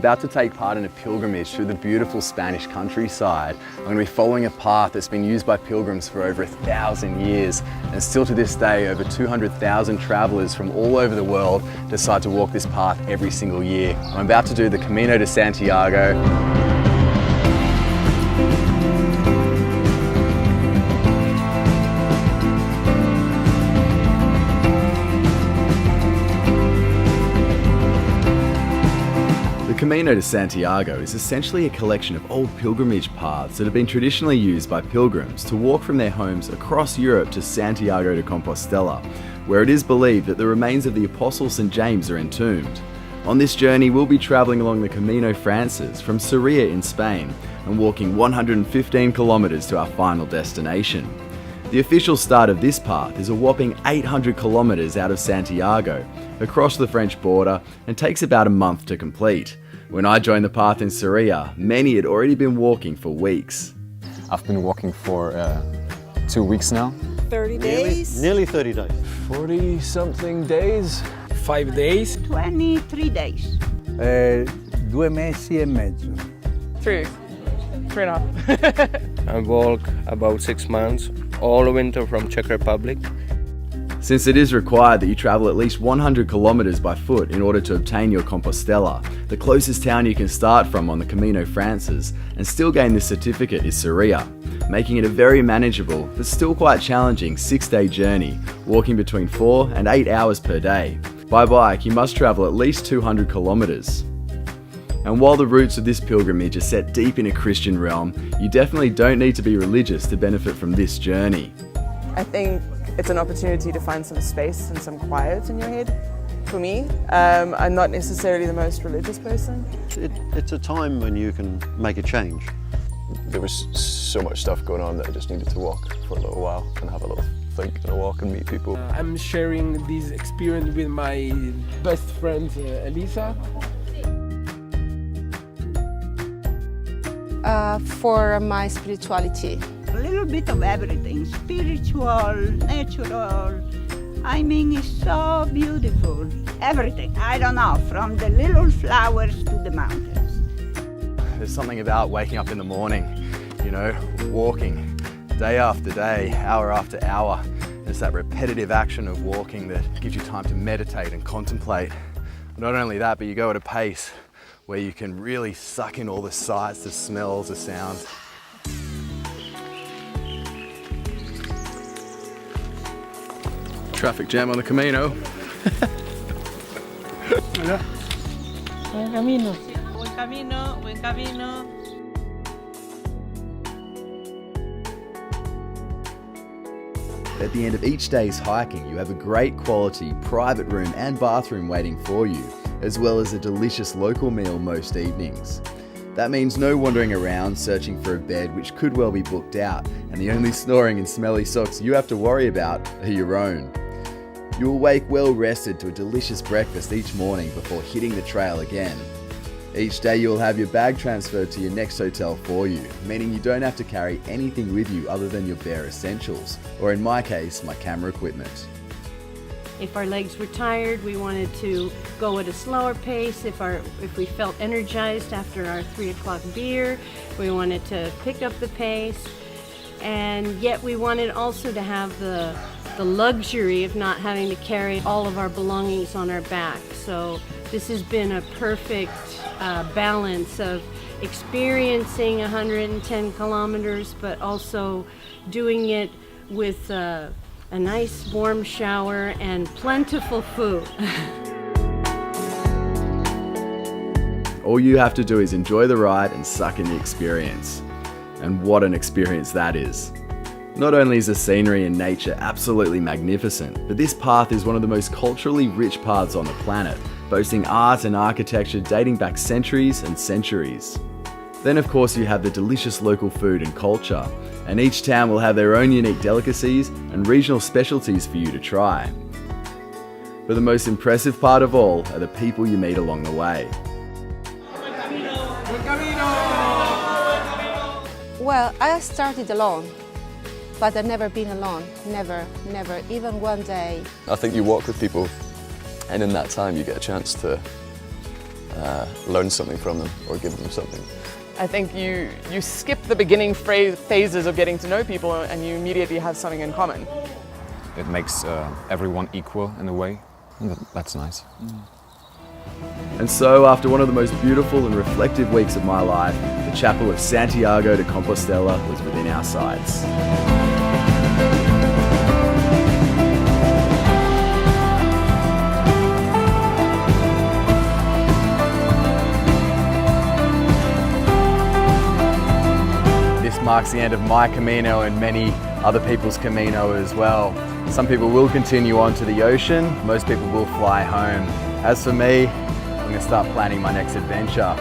about to take part in a pilgrimage through the beautiful Spanish countryside. I'm going to be following a path that's been used by pilgrims for over 1,000 years, and still to this day over 200,000 travellers from all over the world decide to walk this path every single year. I'm about to do the Camino de Santiago. The Camino de Santiago is essentially a collection of old pilgrimage paths that have been traditionally used by pilgrims to walk from their homes across Europe to Santiago de Compostela, where it is believed that the remains of the Apostle St. James are entombed. On this journey, we'll be travelling along the Camino Frances from Sevilla in Spain and walking 115 kilometres to our final destination. The official start of this path is a whopping 800 kilometres out of Santiago, across the French border, and takes about a month to complete. When I joined the path in Sevilla, many had already been walking for weeks. I've been walking for 2 weeks now. 30 days? Nearly 30 days. 40-something days. 5 days. 23 days. 2 mesi e mezzo. 3 and a half. I walk about 6 months, all winter from Czech Republic. Since it is required that you travel at least 100 kilometres by foot in order to obtain your Compostela, the closest town you can start from on the Camino Frances and still gain this certificate is Sevilla, making it a very manageable but still quite challenging 6-day journey, walking between 4 and 8 hours per day. By bike, you must travel at least 200 kilometres. And while the roots of this pilgrimage are set deep in a Christian realm, you definitely don't need to be religious to benefit from this journey. I think it's an opportunity to find some space and some quiet in your head. For me, I'm not necessarily the most religious person. It's a time when you can make a change. There was so much stuff going on that I just needed to walk for a little while and have a little think and a walk and meet people. I'm sharing this experience with my best friend Elisa. For my spirituality. A little bit of everything, spiritual, natural. I mean, it's so beautiful. Everything, I don't know, from the little flowers to the mountains. There's something about waking up in the morning, you know, walking day after day, hour after hour. It's that repetitive action of walking that gives you time to meditate and contemplate. Not only that, but you go at a pace where you can really suck in all the sights, the smells, the sounds. Traffic jam on the Camino. Buen camino. Buen camino, buen camino. At the end of each day's hiking, you have a great quality private room and bathroom waiting for you, as well as a delicious local meal most evenings. That means no wandering around searching for a bed which could well be booked out, and the only snoring and smelly socks you have to worry about are your own. You will wake well rested to a delicious breakfast each morning before hitting the trail again. Each day you will have your bag transferred to your next hotel for you, meaning you don't have to carry anything with you other than your bare essentials, or in my case, my camera equipment. If our legs were tired, we wanted to go at a slower pace. If we felt energized after our 3 o'clock beer, we wanted to pick up the pace. And yet we wanted also to have the luxury of not having to carry all of our belongings on our back. So this has been a perfect balance of experiencing 110 kilometers, but also doing it with a nice warm shower and plentiful food. All you have to do is enjoy the ride and suck in the experience. And what an experience that is. Not only is the scenery and nature absolutely magnificent, but this path is one of the most culturally rich paths on the planet, boasting art and architecture dating back centuries and centuries. Then of course you have the delicious local food and culture, and each town will have their own unique delicacies and regional specialties for you to try. But the most impressive part of all are the people you meet along the way. Well, I started alone, but I've never been alone. Never, even one day. I think you walk with people, and in that time you get a chance to learn something from them or give them something. I think you skip the beginning phases of getting to know people and you immediately have something in common. It makes everyone equal in a way, and that's nice. And so, after one of the most beautiful and reflective weeks of my life, the chapel of Santiago de Compostela was within our sights. This marks the end of my Camino and many other people's Camino as well. Some people will continue on to the ocean, most people will fly home. As for me, I'm going to start planning my next adventure.